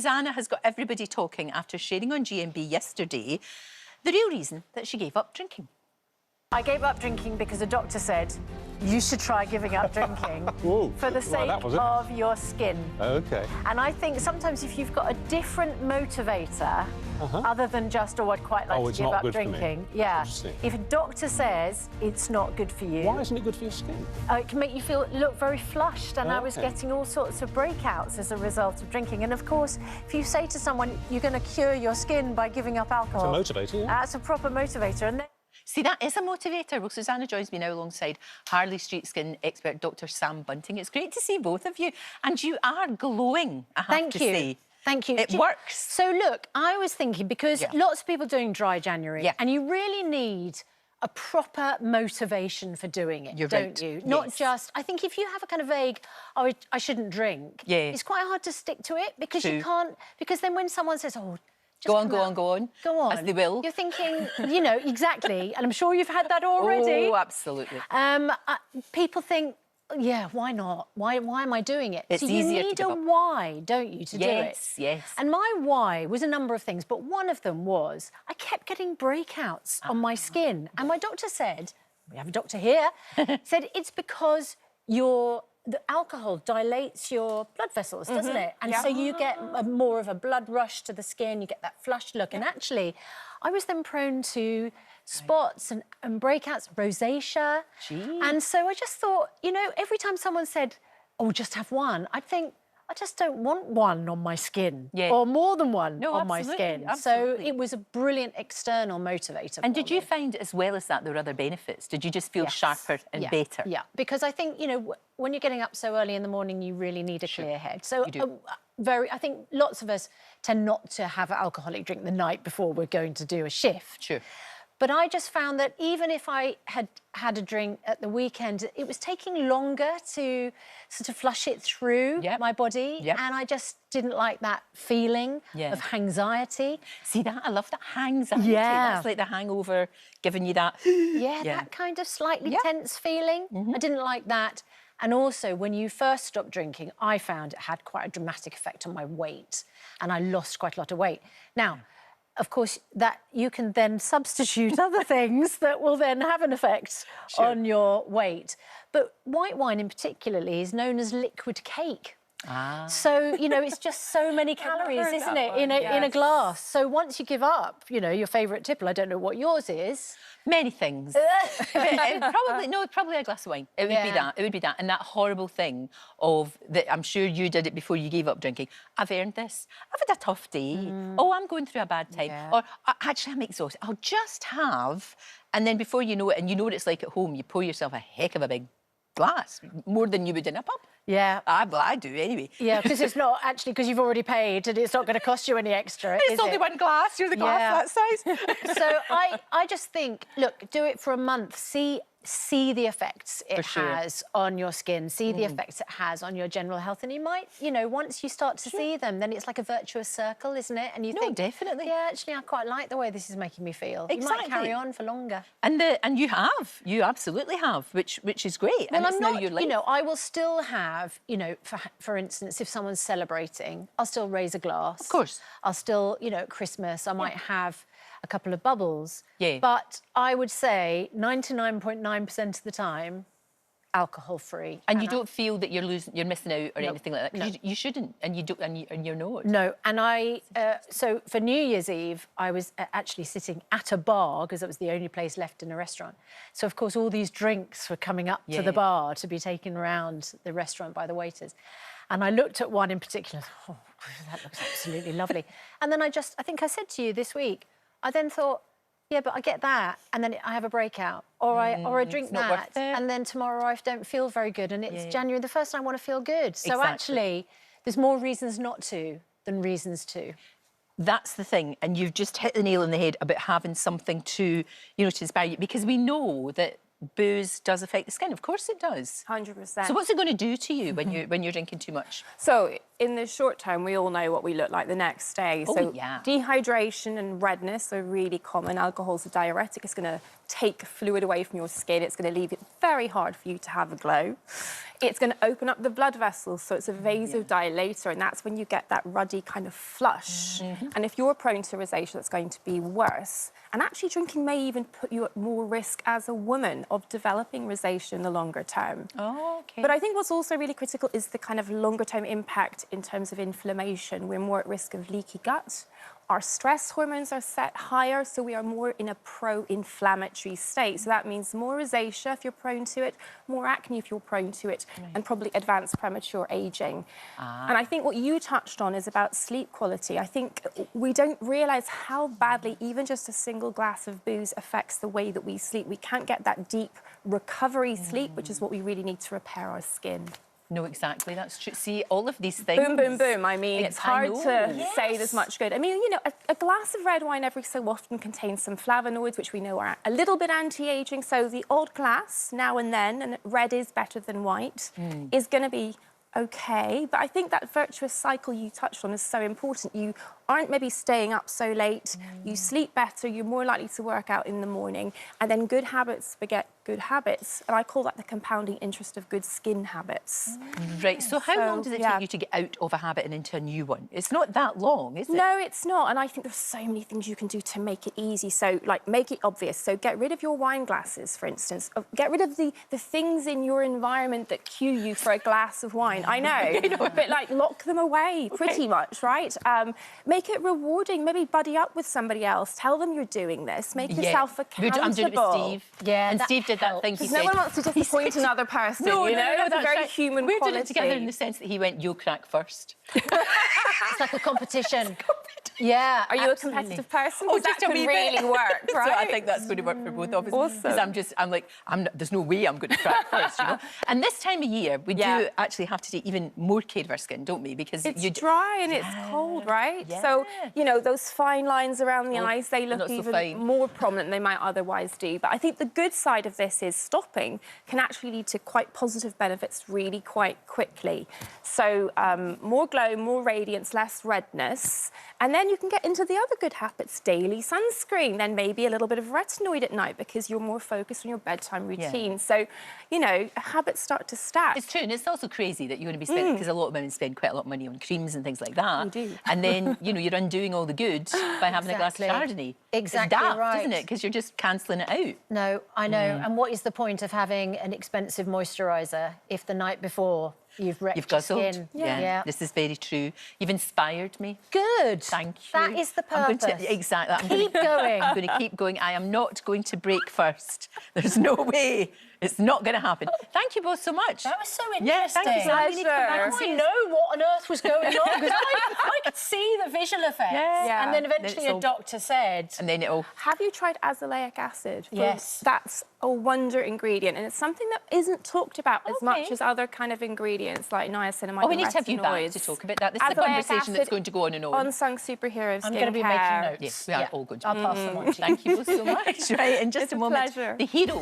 Susanna has got everybody talking after sharing on GMB yesterday the real reason that she gave up drinking. I gave up drinking because a doctor said you should try giving up drinking for the sake of your skin. OK. And I think sometimes if you've got a different motivator, other than just, oh, I'd quite like to give up drinking. Yeah. If a doctor says it's not good for you. Why isn't it good for your skin? It can make you look very flushed, and I was getting all sorts of breakouts as a result of drinking. And of course, if you say to someone you're going to cure your skin by giving up alcohol, it's a motivator, yeah. That's a proper motivator. And then See, that is a motivator. Well, Susanna joins me now alongside Harley Street skin expert Dr. Sam Bunting. It's great to see both of you, and you are glowing, I have to say. Thank you. It works. So, look, I was thinking, because lots of people are doing dry January, and you really need a proper motivation for doing it, don't you? Not just, I think if you have a kind of vague, oh, I shouldn't drink, it's quite hard to stick to it, because you can't, because then when someone says, oh, Go on. As they will. You're thinking, you know, exactly, and I'm sure you've had that already. Oh, absolutely. People think, yeah, why not? Why am I doing it? It's so you easier need to give a up. why, don't you, to do it? Yes. And my why was a number of things, but one of them was I kept getting breakouts on my skin. And my doctor said, we have a doctor here, said it's because the alcohol dilates your blood vessels, doesn't it? And so you get more of a blood rush to the skin, you get that flushed look. And actually, I was then prone to spots and breakouts, rosacea. And so I just thought, you know, every time someone said, oh, just have one, I'd think, I just don't want one on my skin, or more than one on my skin. So it was a brilliant external motivator. And did you find, as well as that, there were other benefits? Did you just feel sharper and better? Yeah, because I think, you know, when you're getting up so early in the morning, you really need a clear head. So I think lots of us tend not to have an alcoholic drink the night before we're going to do a shift. But I just found that even if I had had a drink at the weekend, it was taking longer to sort of flush it through my body. And I just didn't like that feeling of anxiety. See that? I love that anxiety. That's like the hangover giving you that... that kind of slightly tense feeling. I didn't like that. And also, when you first stopped drinking, I found it had quite a dramatic effect on my weight. And I lost quite a lot of weight. Now, of course, that you can then substitute other things that will then have an effect on your weight. But white wine in particularly is known as liquid cake. So, you know, it's just so many calories, isn't it, in a glass. So once you give up, you know, your favourite tipple, I don't know what yours is. Many things. Probably a glass of wine. It would be that. It would be that. And that horrible thing of that. I'm sure you did it before you gave up drinking. I've earned this. I've had a tough day. Oh, I'm going through a bad time. Or actually, I'm exhausted. I'll just have. And then before you know it, and you know what it's like at home, you pour yourself a heck of a big glass, more than you would in a pub. I do anyway. Because it's not actually, because you've already paid and it's not going to cost you any extra. It's only one glass. You're the glass that size. So I just think, look, do it for a month. See the effects it has on your skin. See the effects it has on your general health. And you might, you know, once you start to see them, then it's like a virtuous circle, isn't it? And you think, definitely. Yeah, actually, I quite like the way this is making me feel. You might carry on for longer. And you have. You absolutely have, which is great. Well, and I'm it's not, now your life. you know, I will still have, you know, for instance, if someone's celebrating, I'll still raise a glass. Of course. I'll still, you know, at Christmas, I might have a couple of bubbles. But I would say 99.9% of the time, alcohol-free. And you don't feel that you're missing out or anything like that? Because you shouldn't, and you don't, and you're not. No, and so for New Year's Eve, I was actually sitting at a bar, because it was the only place left in a restaurant. So, of course, all these drinks were coming up to the bar to be taken around the restaurant by the waiters. And I looked at one in particular, oh, that looks absolutely lovely. And then I think I said to you this week, I then thought, yeah, but I get that, and then I have a breakout, or I drink that, and then tomorrow I don't feel very good, and it's January the 1st, and I want to feel good. So actually, there's more reasons not to than reasons to. That's the thing, and you've just hit the nail on the head about having something to, you know, to inspire you, because we know that booze does affect the skin. Of course it does. 100%. So what's it going to do to you when you're drinking too much? So in the short term, we all know what we look like the next day. Oh, So yeah. dehydration and redness are really common. Alcohol's a diuretic. It's going to take fluid away from your skin. It's going to leave it very hard for you to have a glow. It's going to open up the blood vessels, so it's a vasodilator, and that's when you get that ruddy kind of flush. And if you're prone to rosacea, that's going to be worse. And actually, drinking may even put you at more risk as a woman of developing rosacea in the longer term. Oh, okay. But I think what's also really critical is the kind of longer term impact in terms of inflammation. We're more at risk of leaky gut. Our stress hormones are set higher, so we are more in a pro-inflammatory state. So that means more rosacea if you're prone to it, more acne if you're prone to it, and probably advanced premature aging. And I think what you touched on is about sleep quality. I think we don't realise how badly even just a single glass of booze affects the way that we sleep. We can't get that deep recovery sleep, which is what we really need to repair our skin. No, exactly. That's true. See, all of these things. Boom, boom, boom. I mean, it's hard to say there's much good. I mean, you know, a glass of red wine every so often contains some flavonoids, which we know are a little bit anti-aging. So the odd glass now and then, and red is better than white, is going to be okay. But I think that virtuous cycle you touched on is so important. You aren't maybe staying up so late, you sleep better, you're more likely to work out in the morning, and then good habits beget good habits. And I call that the compounding interest of good skin habits. Right, so how long does it take you to get out of a habit and into a new one? It's not that long, is it? No, it's not. And I think there's so many things you can do to make it easy. So, like, make it obvious. So get rid of your wine glasses, for instance. Get rid of the things in your environment that cue you for a glass of wine. I know, but, like, lock them away pretty much, right? Make it rewarding. Maybe buddy up with somebody else. Tell them you're doing this. Make yourself accountable. I'm doing it with Steve. Yeah, and Steve did that thing. He no said, one wants to disappoint another person, no, you know? that's a very right. human We're quality. doing it together in the sense that he went, you'll crack first. It's like a competition. Yeah. Are you a competitive person? Oh, that just a could wee really bit. work, right? So I think that's going to work for both of us. Awesome. Because there's no way I'm going to crack first, you know. And this time of year, we do actually have to take even more care of our skin, don't we? Because it's dry and it's cold, right? So, you know, those fine lines around the eyes, they look even more prominent than they might otherwise do. But I think the good side of this is stopping can actually lead to quite positive benefits really quite quickly. So more glow, more radiance, less redness. And then you can get into the other good habits, daily sunscreen, then maybe a little bit of retinoid at night because you're more focused on your bedtime routine. So, you know, habits start to stack. It's true, and it's also crazy that you're going to be spending, because a lot of women spend quite a lot of money on creams and things like that. We do. And then, you know, you're undoing all the good by having a glass of Chardonnay. Exactly it's daft, right. isn't it? Because you're just cancelling it out. No, I know. And what is the point of having an expensive moisturiser if the night before you've wrecked your guzzled. skin? Yeah, this is very true. You've inspired me. Good. Thank you. That is the purpose. Exactly. Keep going. I'm going to keep going. I am not going to break first. There's no way. It's not going to happen. Thank you both so much. That was so interesting. Yeah, thank you so much. I didn't know what on earth was going on because I could see the visual effects. Yeah. And then eventually a doctor said... And then it'll... Have you tried azelaic acid? Yes. That's a wonder ingredient, and it's something that isn't talked about as much as other kind of ingredients like niacinamide. Oh, we need to have you back to talk about that. This is a conversation that's going to go on and on. Unsung superhero of skincare. I'm going to be making notes. Yes, we are all going to. I'll pass them on to you. Thank you both so much. Right, in just a moment, pleasure. the heroes.